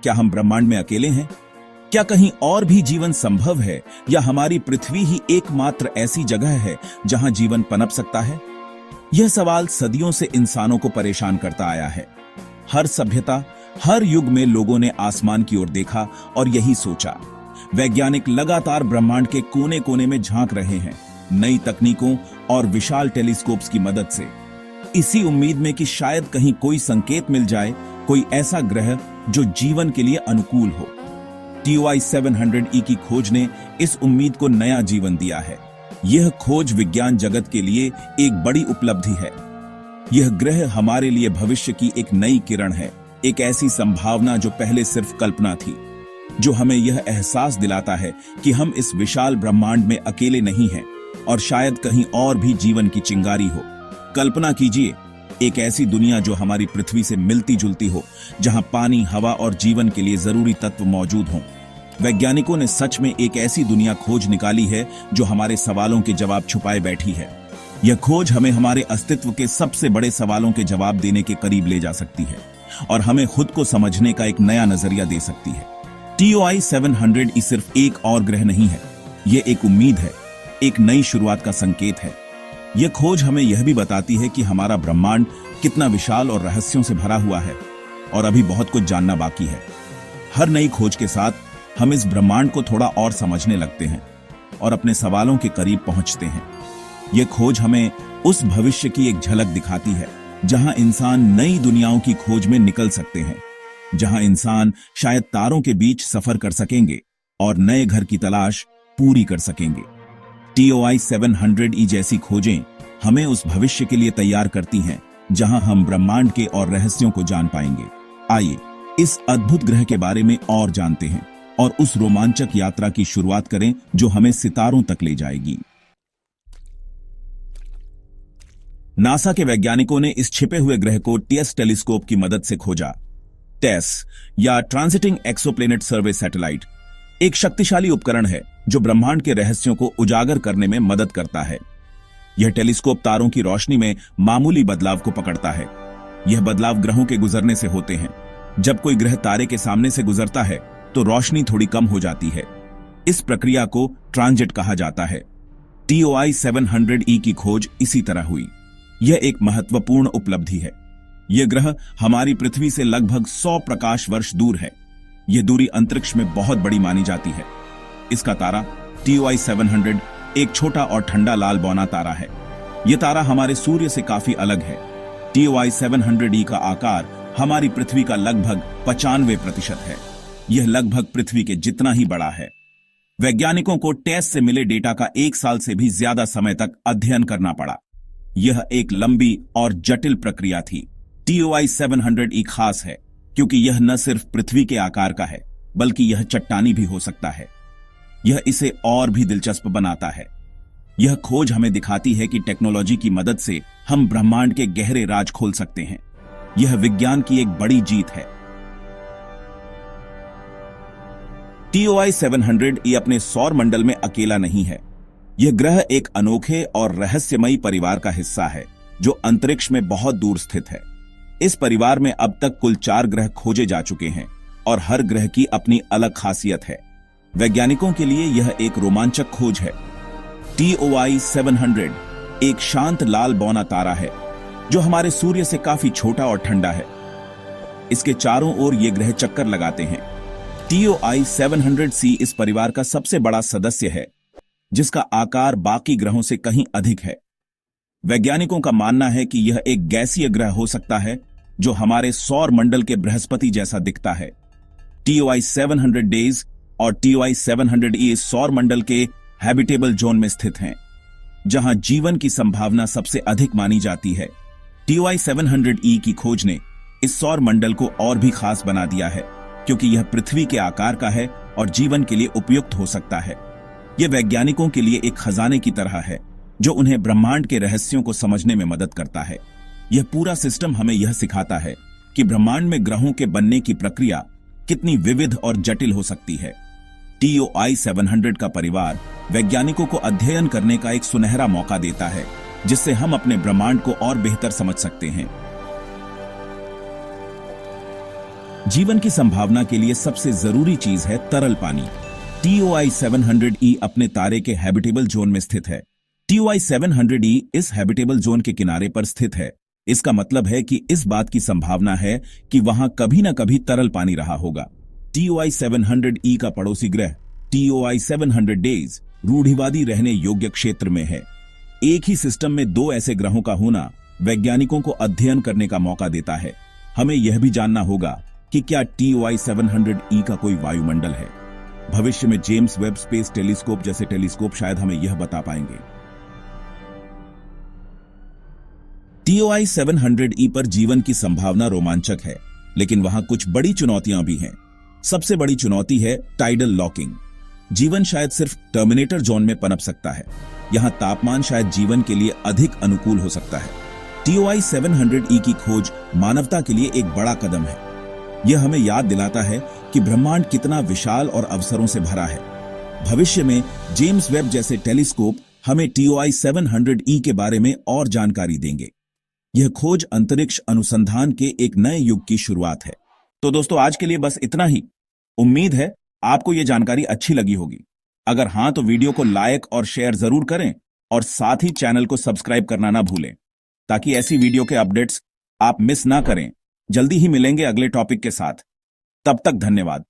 क्या हम ब्रह्मांड में अकेले हैं? क्या कहीं और भी जीवन संभव है, या हमारी पृथ्वी ही एकमात्र ऐसी जगह है जहां जीवन पनप सकता है? यह सवाल सदियों से इंसानों को परेशान करता आया है। हर सभ्यता, हर युग में लोगों ने आसमान की ओर देखा और यही सोचा। वैज्ञानिक लगातार ब्रह्मांड के कोने कोने में झांक रहे हैं, नई तकनीकों और विशाल टेलीस्कोप्स की मदद से, इसी उम्मीद में कि शायद कहीं कोई संकेत मिल जाए, कोई ऐसा ग्रह जो जीवन के लिए अनुकूल हो। TOI 700e की खोज ने इस उम्मीद को नया जीवन दिया है। यह खोज विज्ञान जगत के लिए एक बड़ी उपलब्धि है। यह ग्रह हमारे लिए भविष्य की एक नई किरण है, एक ऐसी संभावना जो पहले सिर्फ कल्पना थी, जो हमें यह एहसास दिलाता है कि हम इस विशाल ब्रह्मांड में अकेले नहीं हैं और शायद कहीं और भी जीवन की चिंगारी हो। कल्पना कीजिए, एक ऐसी दुनिया जो हमारी पृथ्वी से मिलती जुलती हो, जहां पानी, हवा और जीवन के लिए जरूरी तत्व मौजूद हों। वैज्ञानिकों ने सच में एक ऐसी दुनिया खोज निकाली है जो हमारे सवालों के जवाब छुपाए बैठी है। यह खोज हमें हमारे अस्तित्व के सबसे बड़े सवालों के जवाब देने के करीब ले जा सकती है और हमें खुद को समझने का एक नया नजरिया दे सकती है। TOI 700e सिर्फ एक और ग्रह नहीं है, यह एक उम्मीद है, एक नई शुरुआत का संकेत है। यह खोज हमें यह भी बताती है कि हमारा ब्रह्मांड कितना विशाल और रहस्यों से भरा हुआ है और अभी बहुत कुछ जानना बाकी है। हर नई खोज के साथ हम इस ब्रह्मांड को थोड़ा और समझने लगते हैं और अपने सवालों के करीब पहुंचते हैं। यह खोज हमें उस भविष्य की एक झलक दिखाती है जहां इंसान नई दुनियाओं की खोज में निकल सकते हैं, जहां इंसान शायद तारों के बीच सफर कर सकेंगे और नए घर की तलाश पूरी कर सकेंगे। TOI 700e जैसी खोजें हमें उस भविष्य के लिए तैयार करती हैं जहां हम ब्रह्मांड के और रहस्यों को जान पाएंगे। आइए इस अद्भुत ग्रह के बारे में और जानते हैं और उस रोमांचक यात्रा की शुरुआत करें जो हमें सितारों तक ले जाएगी। नासा के वैज्ञानिकों ने इस छिपे हुए ग्रह को TESS टेलीस्कोप की मदद से खोजा। TESS या ट्रांजिटिंग एक्सोप्लैनेट सर्वे सैटेलाइट एक शक्तिशाली उपकरण है जो ब्रह्मांड के रहस्यों को उजागर करने में मदद करता है। यह टेलीस्कोप तारों की रोशनी में मामूली बदलाव को पकड़ता है। यह बदलाव ग्रहों के गुजरने से होते हैं। जब कोई ग्रह तारे के सामने से गुजरता है तो रोशनी थोड़ी कम हो जाती है। इस प्रक्रिया को ट्रांजिट कहा जाता है। TOI 700e की खोज इसी तरह हुई। यह एक महत्वपूर्ण उपलब्धि है। यह ग्रह हमारी पृथ्वी से लगभग 100 प्रकाश वर्ष दूर है। यह दूरी अंतरिक्ष में बहुत बड़ी मानी जाती है। इसका तारा TOI 700 एक छोटा और ठंडा लाल बौना तारा है। यह तारा हमारे सूर्य से काफी अलग है। TOI 700e का आकार हमारी पृथ्वी का लगभग 95% है। यह लगभग पृथ्वी के जितना ही बड़ा है। वैज्ञानिकों को TESS से मिले डेटा का 1 साल से भी ज्यादा समय तक अध्ययन करना पड़ा। यह एक लंबी और जटिल प्रक्रिया थी। TOI 700e खास है क्योंकि यह न सिर्फ पृथ्वी के आकार का है, बल्कि यह चट्टानी भी हो सकता है। यह इसे और भी दिलचस्प बनाता है। यह खोज हमें दिखाती है कि टेक्नोलॉजी की मदद से हम ब्रह्मांड के गहरे राज खोल सकते हैं। यह विज्ञान की एक बड़ी जीत है। TOI 700e अपने सौर मंडल में अकेला नहीं है। यह ग्रह एक अनोखे और रहस्यमयी परिवार का हिस्सा है जो अंतरिक्ष में बहुत दूर स्थित है। इस परिवार में अब तक कुल 4 ग्रह खोजे जा चुके हैं और हर ग्रह की अपनी अलग खासियत है। वैज्ञानिकों के लिए यह एक रोमांचक खोज है। TOI 700 एक शांत लाल बौना तारा है जो हमारे सूर्य से काफी छोटा और ठंडा है। इसके चारों ओर ये ग्रह चक्कर लगाते हैं। TOI 700c इस परिवार का सबसे बड़ा सदस्य है, जिसका आकार बाकी ग्रहों से कहीं अधिक है। वैज्ञानिकों का मानना है कि यह एक गैसीय ग्रह हो सकता है जो हमारे सौर मंडल के बृहस्पति जैसा दिखता है। TOI 700 डेज और TOI 700e इस सौर मंडल के हैबिटेबल जोन में स्थित हैं, जहां जीवन की संभावना सबसे अधिक मानी जाती है। TOI 700e की खोज ने इस सौर मंडल को और भी खास बना दिया है क्योंकि यह पृथ्वी के आकार का है और जीवन के लिए उपयुक्त हो सकता है। यह वैज्ञानिकों के लिए एक खजाने की तरह है जो उन्हें ब्रह्मांड के रहस्यों को समझने में मदद करता है। यह पूरा सिस्टम हमें यह सिखाता है कि ब्रह्मांड में ग्रहों के बनने की प्रक्रिया कितनी विविध और जटिल हो सकती है। TOI 700 का परिवार वैज्ञानिकों को अध्ययन करने का एक सुनहरा मौका देता है, जिससे हम अपने ब्रह्मांड को और बेहतर समझ सकते हैं। जीवन की संभावना के लिए सबसे जरूरी चीज है तरल पानी। TOI 700E अपने तारे के हैबिटेबल जोन में स्थित है। TOI 700E इस हैबिटेबल जोन के किनारे पर स्थित है। इसका मतलब है कि इस बात की संभावना है कि वहां कभी न कभी तरल पानी रहा होगा। TOI 700E का पड़ोसी ग्रह TOI 700 डेज रूढ़िवादी रहने योग्य क्षेत्र में है। एक ही सिस्टम में दो ऐसे ग्रहों का होना वैज्ञानिकों को अध्ययन करने का मौका देता है। हमें यह भी जानना होगा कि क्या TOI 700E का कोई वायुमंडल है। भविष्य में जेम्स वेब स्पेस टेलीस्कोप जैसे टेलीस्कोप शायद हमें यह बता पाएंगे। TOI 700E पर जीवन की संभावना रोमांचक है, लेकिन वहां कुछ बड़ी चुनौतियां भी हैं। सबसे बड़ी चुनौती है टाइडल लॉकिंग। जीवन शायद सिर्फ टर्मिनेटर जोन में पनप सकता है। यहां तापमान शायद जीवन के लिए अधिक अनुकूल हो सकता है। TOI 700E की खोज मानवता के लिए एक बड़ा कदम है। यह हमें याद दिलाता है कि ब्रह्मांड कितना विशाल और अवसरों से भरा है। भविष्य में जेम्स वेब जैसे टेलीस्कोप हमें TOI 700E के बारे में और जानकारी देंगे। यह खोज अंतरिक्ष अनुसंधान के एक नए युग की शुरुआत है। तो दोस्तों, आज के लिए बस इतना ही। उम्मीद है आपको यह जानकारी अच्छी लगी होगी। अगर हां तो वीडियो को लाइक और शेयर जरूर करें और साथ ही चैनल को सब्सक्राइब करना ना भूलें, ताकि ऐसी वीडियो के अपडेट्स आप मिस ना करें। जल्दी ही मिलेंगे अगले टॉपिक के साथ। तब तक धन्यवाद।